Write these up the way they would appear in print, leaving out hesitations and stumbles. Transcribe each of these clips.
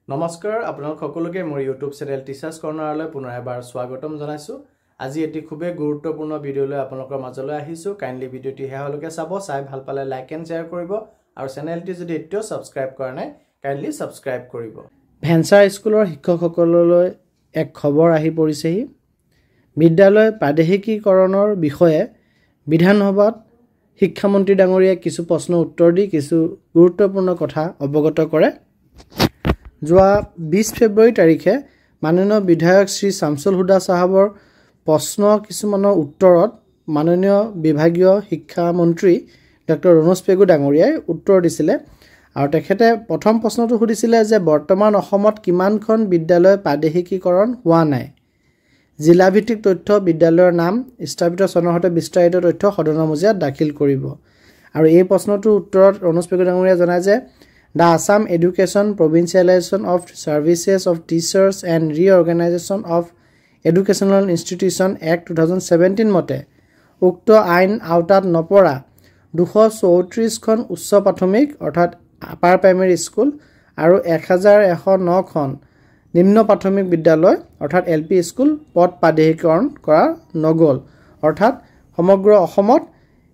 নমস্কাৰ আপোনালোক সকলোকে মোৰ ইউটিউব চেনেল টিচাৰ্ছ কৰ্নাৰলৈ পুনৰ এবাৰ স্বাগতম জনাইছোঁ। আজি এটি খুবেই গুৰুত্বপূৰ্ণ ভিডিঅ'লৈ আপোনালোকৰ মাজলৈ আহিছোঁ। কাইণ্ডলি ভিডিঅ'টি শেষলৈকে চাব, চাই ভাল পালে লাইক এণ্ড শ্বেয়াৰ কৰিব আৰু চেনেলটি যদি এতিয়াও ছাবস্ক্ৰাইব কৰা নাই কাইণ্ডলি ছাবস্ক্ৰাইব কৰিব। ভেঞ্চাৰ স্কুলৰ শিক্ষকসকললৈ এক খবৰ আহি পৰিছেহি। বিদ্যালয় প্ৰাদেশিকীকৰণৰ বিষয়ে বিধানসভাত শিক্ষামন্ত্ৰী ডাঙৰীয়াই কিছু প্ৰশ্নৰ উত্তৰ দি কিছু গুৰুত্বপূৰ্ণ কথা অৱগত কৰে। যোৱা 20 ফেব্ৰুৱাৰী তাৰিখে মাননীয় বিধায়ক শ্ৰী শামছুল হুদা সাহাবৰ প্ৰশ্ন কিছুমানৰ উত্তৰত মাননীয় বিভাগীয় শিক্ষামন্ত্ৰী ডক্টৰ ৰণোজ পেগু ডাঙৰীয়াই উত্তৰ দিছিলে আৰু তেখেতে প্ৰথম প্ৰশ্নটো সুধিছিলে যে বৰ্তমান অসমত কিমানখন বিদ্যালয় প্ৰাদেশিকীকৰণ হোৱা নাই। জিলাভিত্তিক তথ্য বিদ্যালয়ৰ নাম স্থাপিত চনৰ সৈতে বিস্তাৰিত তথ্য সদনৰ মজিয়াত দাখিল কৰিব। আৰু এই প্ৰশ্নটোৰ উত্তৰত ৰণোজ পেগু ডাঙৰীয়াই জনায় যে The Assam Education Provincialization of Services of Teachers and Reorganization of Educational Institution Act 2017 মতে উক্ত আইন আওতাত নপৰা 234খন উচ্চ প্ৰাথমিক অৰ্থাৎ আপাৰ প্ৰাইমেৰী স্কুল আৰু 1109খন নিম্ন প্ৰাথমিক বিদ্যালয় অৰ্থাৎ LP স্কুল পদ প্ৰাদেশিকৰণ কৰা নগল। অৰ্থাৎ সমগ্ৰ অসমত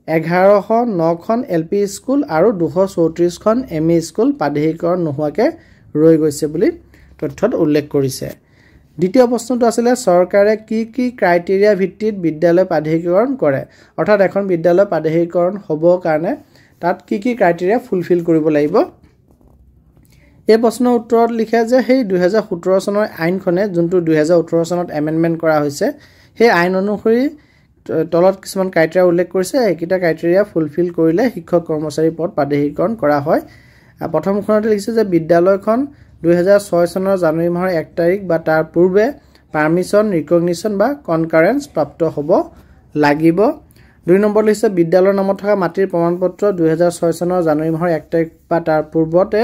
1109খন LP স্কুল আৰু 234খন ME স্কুল প্ৰাদেশিকৰণ নোহোৱাকৈ ৰৈ গৈছে বুলি তথ্যত উল্লেখ কৰিছে। দ্বিতীয় প্ৰশ্নটো আছিলে চৰকাৰে কি কি ক্ৰাইটেৰিয়া ভিত্তিত বিদ্যালয় প্ৰাদেশিকৰণ কৰে। অৰ্থাৎ এখন বিদ্যালয় প্ৰাদেশিকৰণ হ'বৰ কাৰণে তাত কি কি ক্ৰাইটেৰিয়া ফুলফিল কৰিব লাগিব। এই প্ৰশ্নৰ উত্তৰত লিখে যে সেই 2017 চনৰ আইনখনে যোনটো 2018 চনত এমেণ্ডমেণ্ট কৰা হৈছে সেই আইন অনুসৰি তলত কিছুমান ক্ৰাইটেৰিয়া উল্লেখ কৰিছে। এইকেইটা ক্ৰাইটেৰিয়া ফুলফিল কৰিলে শিক্ষক কৰ্মচাৰী পদ প্ৰাদেশিকৰণ কৰা হয়। প্ৰথমখনতে লিখিছে যে বিদ্যালয়খন 2006 চনৰ জানুৱাৰী মাহৰ 1 তাৰিখ বা তাৰ পূৰ্বে পাৰ্মিশ্যন ৰিকগনিশ্যন বা কনকাৰেঞ্চ প্ৰাপ্ত হ'ব লাগিব। 2 নম্বৰ লিখিছে বিদ্যালয়ৰ নামত থকা মাটিৰ প্ৰমাণপত্ৰ 2006 চনৰ জানুৱাৰী মাহৰ 1 তাৰিখ বা তাৰ পূৰ্বতে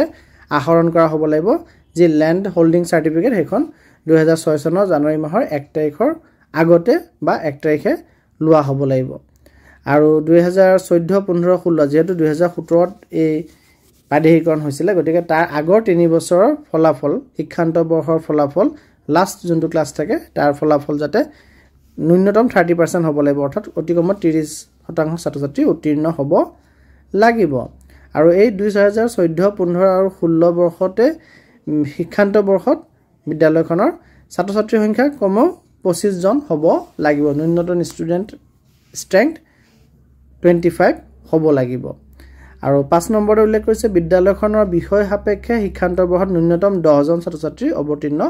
আহৰণ কৰা হ'ব লাগিব। যি লেণ্ড হোল্ডিং চাৰ্টিফিকেট সেইখন 2006 চনৰ জানুৱাৰী মাহৰ 1 তাৰিখৰ আগতে বা 1 তাৰিখে লোৱা হ'ব লাগিব। আৰু 2014, 15, 16 যিহেতু 2017ত এই প্ৰাদেশিকৰণ হৈছিলে গতিকে তাৰ আগৰ 3 বছৰৰ ফলাফল শিক্ষান্ত বৰ্ষৰ ফলাফল লাষ্ট যোনটো ক্লাছ থাকে তাৰ ফলাফল যাতে ন্যূনতম 30% হ'ব লাগিব। অৰ্থাৎ অতি কমত 30% ছাত্ৰ ছাত্ৰী উত্তীৰ্ণ হ'ব লাগিব। আৰু এই 2014, 15 আৰু 16 বৰ্ষতে শিক্ষান্ত বৰ্ষত বিদ্যালয়খনৰ ছাত্ৰ ছাত্ৰীৰ সংখ্যা কমেও 25 জন হ'ব লাগিব। ন্যূনতম ষ্টুডেণ্ট ষ্ট্ৰেংথ 25 হ'ব লাগিব। আৰু 5 নম্বৰতে উল্লেখ কৰিছে বিদ্যালয়খনৰ বিষয় সাপেক্ষে শিক্ষান্ত বৰ্ষত ন্যূনতম 10 জন ছাত্ৰ ছাত্ৰী অৱতীৰ্ণ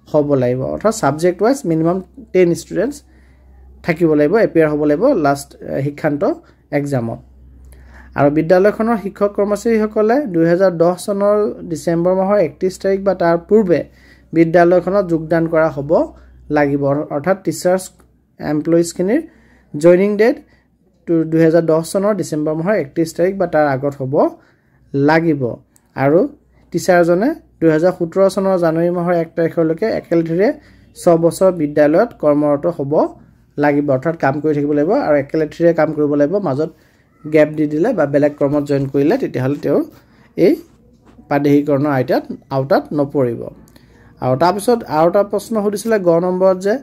হ'ব লাগিব। অৰ্থাৎ ছাবজেক্ট ৱাইজ মিনিমাম 10 ষ্টুডেণ্টছ থাকিব লাগিব, এপিয়াৰ হ'ব লাগিব লাষ্ট শিক্ষান্ত এক্সামত। আৰু বিদ্যালয়খনৰ শিক্ষক কৰ্মচাৰীসকলে 2010 চনৰ ডিচেম্বৰ মাহৰ 31 তাৰিখ বা তাৰ পূৰ্বে বিদ্যালয়খনত যোগদান কৰা হ'ব লাগিব। অৰ্থাৎ টিচাৰ্ছ এমপ্লয়িজখিনিৰ জইনিং ডেট 2010 চনৰ ডিচেম্বৰ মাহৰ 31 তাৰিখ বা তাৰ আগত হ'ব লাগিব। আৰু টিচাৰজনে 2017 চনৰ জানুৱাৰী মাহৰ 1 তাৰিখলৈকে একেলেঠীৰে 6 বছৰ বিদ্যালয়ত কৰ্মৰত হ'ব লাগিব। অৰ্থাৎ কাম কৰি থাকিব লাগিব আৰু একেলেঠীৰে কাম কৰিব লাগিব। মাজত গেপ দি দিলে বা বেলেগ কৰ্মত জইন কৰিলে তেতিয়াহ'লে তেওঁ এই প্ৰাদেশিকৰণৰ আওতাত নপৰিব। আৰু তাৰপিছত আৰু এটা প্ৰশ্ন সুধিছিলে গ নম্বৰত যে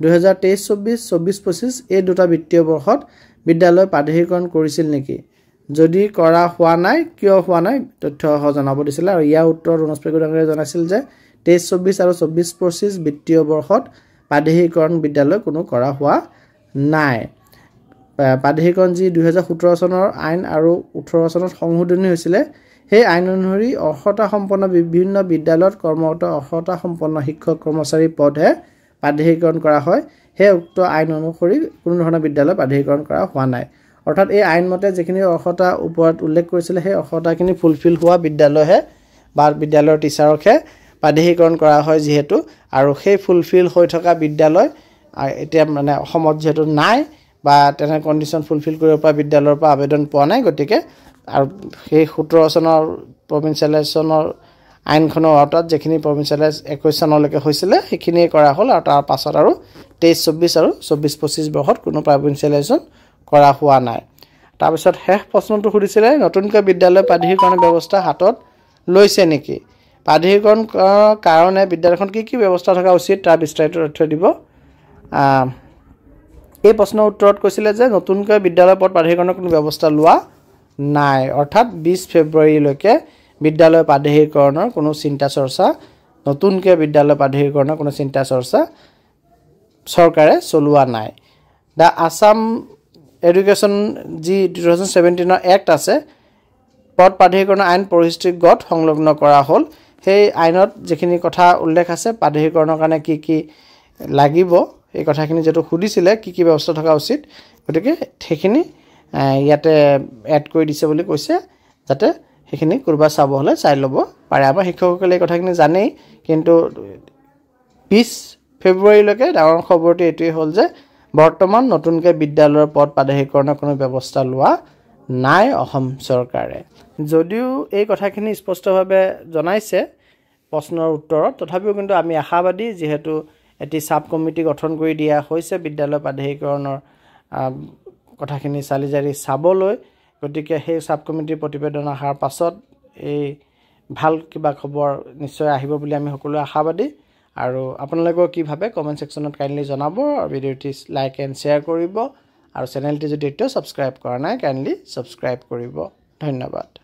2023-24, 24-25 এই দুটা বিত্তীয় বৰ্ষত বিদ্যালয় প্ৰাদেশিকৰণ কৰিছিল নেকি, যদি কৰা হোৱা নাই কিয় হোৱা নাই তথ্য জনাব দিছিলে। আৰু ইয়াৰ উত্তৰত ৰণোজ পেগু ডাঙৰীয়াই জনাইছিল যে 23-24 আৰু 24-25 বিত্তীয় বৰ্ষত প্ৰাদেশিকৰণ বিদ্যালয় কোনো কৰা হোৱা নাই। প্ৰাদেশিকৰণ যি 2017 চনৰ আইন আৰু 18 চনত সংশোধনী হৈছিলে সেই আইন অনুসৰি অৰ্হতা সম্পন্ন বিভিন্ন বিদ্যালয়ত কৰ্মৰত অৰ্হতা সম্পন্ন শিক্ষক কৰ্মচাৰী পদহে প্ৰাদেশিকৰণ কৰা হয়। সেই উক্ত আইন অনুসৰি কোনো ধৰণৰ বিদ্যালয় প্ৰাদেশিকৰণ কৰা হোৱা নাই। অৰ্থাৎ এই আইনমতে যিখিনি অৰ্হতা ওপৰত উল্লেখ কৰিছিলে সেই অৰ্হতাখিনি ফুলফিল হোৱা বিদ্যালয়হে বা বিদ্যালয়ৰ টিচাৰকহে প্ৰাদেশিকৰণ কৰা হয় যিহেতু। আৰু সেই ফুলফিল হৈ থকা বিদ্যালয় এতিয়া মানে অসমত যিহেতু নাই বা তেনে কণ্ডিশ্যন ফুলফিল কৰিব পৰা বিদ্যালয়ৰ পৰা আবেদন পোৱা নাই গতিকে আৰু সেই 17 চনৰ প্ৰভিঞ্চিয়েলাইজেশ্যনৰ আইনখনৰ আওতাত যিখিনি প্ৰভিঞ্চিয়েলাইজ 21 চনলৈকে হৈছিলে সেইখিনিয়ে কৰা হ'ল। আৰু তাৰ পাছত আৰু 23-24 আৰু 24-25 বৰ্ষত কোনো প্ৰভিঞ্চিয়েলাইজেশ্যন কৰা হোৱা নাই। তাৰপিছত শেষ প্ৰশ্নটো সুধিছিলে নতুনকৈ বিদ্যালয় প্ৰাদেশিকৰণৰ ব্যৱস্থা হাতত লৈছে নেকি। প্ৰাধিকৰণৰ কাৰণে বিদ্যালয়খন কি ব্যৱস্থা থকা উচিত তাৰ বিস্তাৰিত তথ্য দিব এই প্ৰশ্নৰ উত্তৰত কৈছিলে যে নতুনকৈ বিদ্যালয় পদ প্ৰাধিকৰণৰ কোনো ব্যৱস্থা লোৱা নাই অৰ্থাৎ 20 ফেব্ৰুৱাৰীলৈকে বিদ্যালয় প্ৰাধিকৰণৰ কোনো চিন্তা চৰ্চা নতুনকৈ বিদ্যালয় প্ৰাধিকৰণৰ কোনো চিন্তা চৰ্চা চৰকাৰে চলোৱা নাই দা আসাম এডুকেশ্যন যি 2017 এক্ট আছে পদ প্ৰাধিকৰণৰ আইন পৰিস্থিতিগত সংলগ্ন কৰা হ'ল সেই আইনত যিখিনি কথা উল্লেখ আছে প্ৰাধিকৰণৰ কাৰণে কি লাগিব এই কথাখিনি যেটো সুধিছিলে কি ব্যৱস্থা থকা উচিত গতিকে সেইখিনি ইয়াতে এড কৰি দিছে বুলি কৈছে যাতে সেইখিনি কৰবা চাব হলে চাই ল'ব পাৰে আমাৰ শিক্ষকসকলে এই কথাখিনি জানেই কিন্তু 20 ফেব্ৰুৱাৰীলৈকে ডাঙৰ খবৰটো এটোই হ'ল যে বৰ্তমান নতুনকৈ বিদ্যালয়ৰ পদ প্ৰাধিকৰণৰ কোনো ব্যৱস্থা লোৱা নাই অসম চৰকাৰে যদিও এই কথাখিনি স্পষ্টভাৱে জনাইছে প্ৰশ্নৰ উত্তৰত তথাপিও কিন্তু আমি আশাবাদী যেহেতু এটি সাব কমিটি গঠন কৰি দিয়া হৈছে বিদ্যালয় প্ৰাধিকৰণৰ কথাখিনি চালিজাৰি চাবলৈ গতিকে সেই সাব কমিটিৰ প্ৰতিবেদন অহাৰ পাছত এই ভাল কিবা খবৰ নিশ্চয় আহিব বুলি আমি সকলো আশাবাদী আৰু আপোনালোকৰ কি ভাবে কমেন্ট সেকশনত কাইন্ডলি জনাব আৰু ভিডিওটি লাইক এণ্ড শেয়াৰ কৰিব আৰু চেনেলটি যদি এতিয়াও সাবস্ক্ৰাইব কৰা নাই কাইন্ডলি সাবস্ক্ৰাইব কৰিব ধন্যবাদ